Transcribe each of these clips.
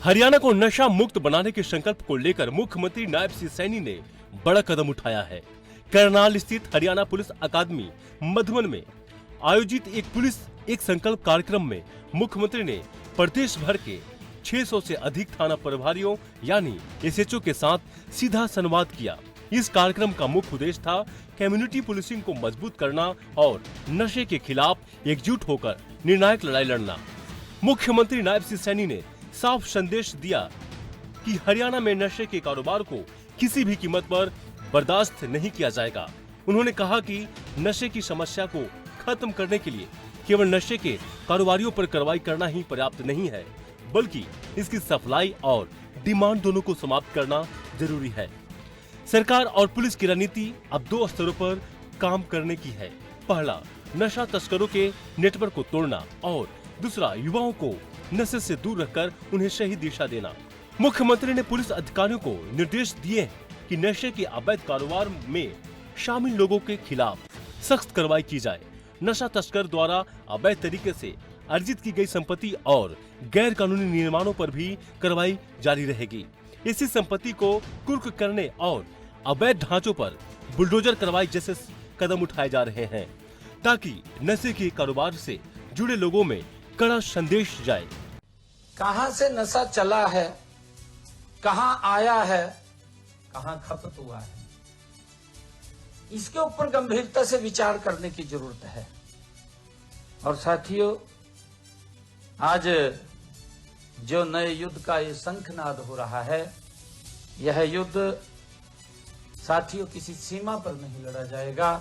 हरियाणा को नशा मुक्त बनाने के संकल्प को लेकर मुख्यमंत्री नायब सिंह सैनी ने बड़ा कदम उठाया है। करनाल स्थित हरियाणा पुलिस अकादमी मधुबन में आयोजित एक संकल्प कार्यक्रम में मुख्यमंत्री ने प्रदेश भर के 600 से अधिक थाना प्रभारियों यानी एसएचओ के साथ सीधा संवाद किया। इस कार्यक्रम का मुख्य उद्देश्य था कम्युनिटी पुलिसिंग को मजबूत करना और नशे के खिलाफ एकजुट होकर निर्णायक लड़ाई लड़ना। मुख्यमंत्री नायब सिंह सैनी ने साफ संदेश दिया कि हरियाणा में नशे के कारोबार को किसी भी कीमत पर बर्दाश्त नहीं किया जाएगा। उन्होंने कहा कि नशे की समस्या को खत्म करने के लिए केवल नशे के कारोबारियों पर कार्रवाई करना ही पर्याप्त नहीं है, बल्कि इसकी सप्लाई और डिमांड दोनों को समाप्त करना जरूरी है। सरकार और पुलिस की रणनीति अब 2 स्तरों पर काम करने की है। पहला, नशा तस्करों के नेटवर्क को तोड़ना और दूसरा, युवाओं को नशे से दूर रखकर उन्हें सही दिशा देना। मुख्यमंत्री ने पुलिस अधिकारियों को निर्देश दिए कि नशे के अवैध कारोबार में शामिल लोगों के खिलाफ सख्त कार्रवाई की जाए। नशा तस्कर द्वारा अवैध तरीके से अर्जित की गई संपत्ति और गैर कानूनी निर्माणों पर भी कार्रवाई जारी रहेगी। इसी संपत्ति को कुर्क करने और अवैध ढांचों पर बुलडोजर कार्रवाई जैसे कदम उठाए जा रहे हैं, ताकि नशे के कारोबार से जुड़े लोगों में कड़ा संदेश जाए। कहां से नशा चला है, कहां आया है, कहां खपत हुआ है, इसके ऊपर गंभीरता से विचार करने की जरूरत है। और साथियों, आज जो नए युद्ध का ये शंखनाद हो रहा है, यह युद्ध साथियों किसी सीमा पर नहीं लड़ा जाएगा,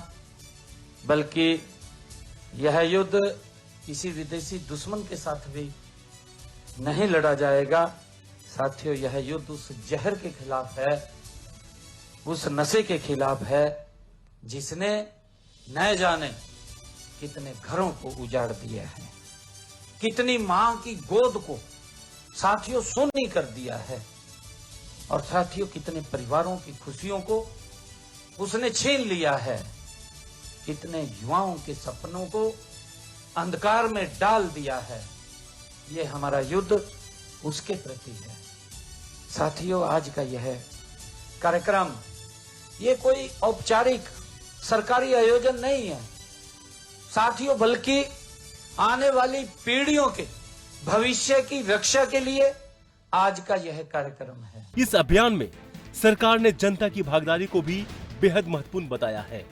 बल्कि यह युद्ध किसी विदेशी दुश्मन के साथ भी नहीं लड़ा जाएगा। साथियों, यह युद्ध उस जहर के खिलाफ है, उस नशे के खिलाफ है, जिसने न जाने कितने घरों को उजाड़ दिया है, कितनी मां की गोद को साथियों शून्य कर दिया है, और साथियों कितने परिवारों की खुशियों को उसने छीन लिया है, कितने युवाओं के सपनों को अंधकार में डाल दिया है। ये हमारा युद्ध उसके प्रति है। साथियों, आज का यह कार्यक्रम ये कोई औपचारिक सरकारी आयोजन नहीं है साथियों, बल्कि आने वाली पीढ़ियों के भविष्य की रक्षा के लिए आज का यह कार्यक्रम है। इस अभियान में सरकार ने जनता की भागीदारी को भी बेहद महत्वपूर्ण बताया है।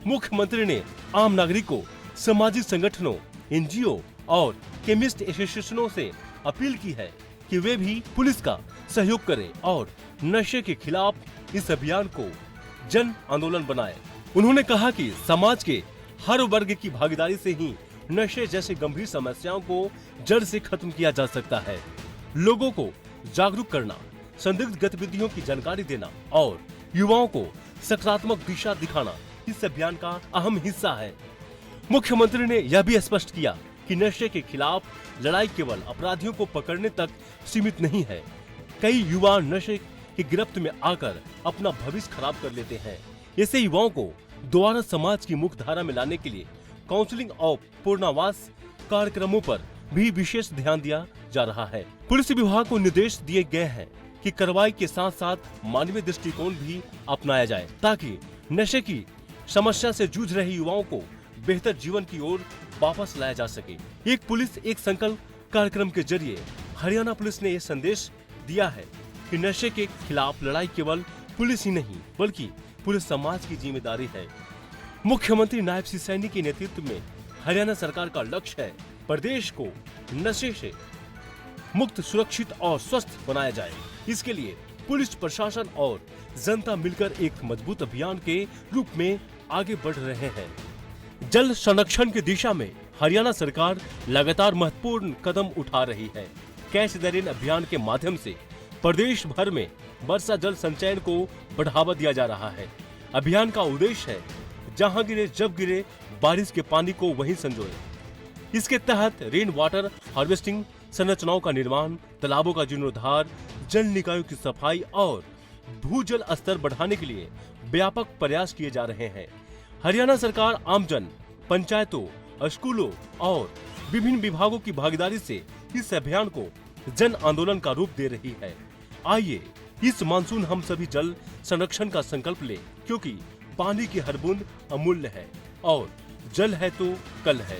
मुख्यमंत्री ने आम नागरिकों, सामाजिक संगठनों, एनजीओ और केमिस्ट एसोसिएशनों से अपील की है कि वे भी पुलिस का सहयोग करें और नशे के खिलाफ इस अभियान को जन आंदोलन बनाएं। उन्होंने कहा कि समाज के हर वर्ग की भागीदारी से ही नशे जैसी गंभीर समस्याओं को जड़ से खत्म किया जा सकता है। लोगों को जागरूक करना, संदिग्ध गतिविधियों की जानकारी देना और युवाओं को सकारात्मक दिशा दिखाना इस अभियान का अहम हिस्सा है। मुख्यमंत्री ने यह भी स्पष्ट किया कि नशे के खिलाफ लड़ाई केवल अपराधियों को पकड़ने तक सीमित नहीं है। कई युवा नशे की गिरफ्त में आकर अपना भविष्य खराब कर लेते हैं। ऐसे युवाओं को दोबारा समाज की मुख्य धारा में लाने के लिए काउंसलिंग और पुनर्वास कार्यक्रमों पर भी विशेष ध्यान दिया जा रहा है। पुलिस विभाग को निर्देश दिए गए हैं कि कार्रवाई के साथ साथ मानवीय दृष्टिकोण भी अपनाया जाए, ताकि नशे की समस्या से जूझ रहे युवाओं को बेहतर जीवन की ओर वापस लाया जा सके। एक पुलिस एक संकल्प कार्यक्रम के जरिए हरियाणा पुलिस ने यह संदेश दिया है कि नशे के खिलाफ लड़ाई केवल पुलिस ही नहीं, बल्कि पूरे समाज की जिम्मेदारी है। मुख्यमंत्री नायब सिंह सैनी के नेतृत्व में हरियाणा सरकार का लक्ष्य है प्रदेश को नशे से मुक्त, सुरक्षित और स्वस्थ बनाया जाए। इसके लिए पुलिस प्रशासन और जनता मिलकर एक मजबूत अभियान के रूप में आगे बढ़ रहे हैं। जल संरक्षण की दिशा में हरियाणा सरकार लगातार महत्वपूर्ण कदम उठा रही है। कैच द रेन अभियान के माध्यम से प्रदेश भर में वर्षा जल संचयन को बढ़ावा दिया जा रहा है। अभियान का उद्देश्य है जहां गिरे जब गिरे बारिश के पानी को वहीं संजोए। इसके तहत रेन वाटर हार्वेस्टिंग संरचनाओं का निर्माण, तालाबों का जीर्णोद्धार, जल निकायों की सफाई और भूजल स्तर बढ़ाने के लिए व्यापक प्रयास किए जा रहे हैं। हरियाणा सरकार आमजन, पंचायतों, स्कूलों और विभिन्न विभागों की भागीदारी से इस अभियान को जन आंदोलन का रूप दे रही है। आइए इस मानसून हम सभी जल संरक्षण का संकल्प लें, क्योंकि पानी की हर बूंद अमूल्य है और जल है तो कल है।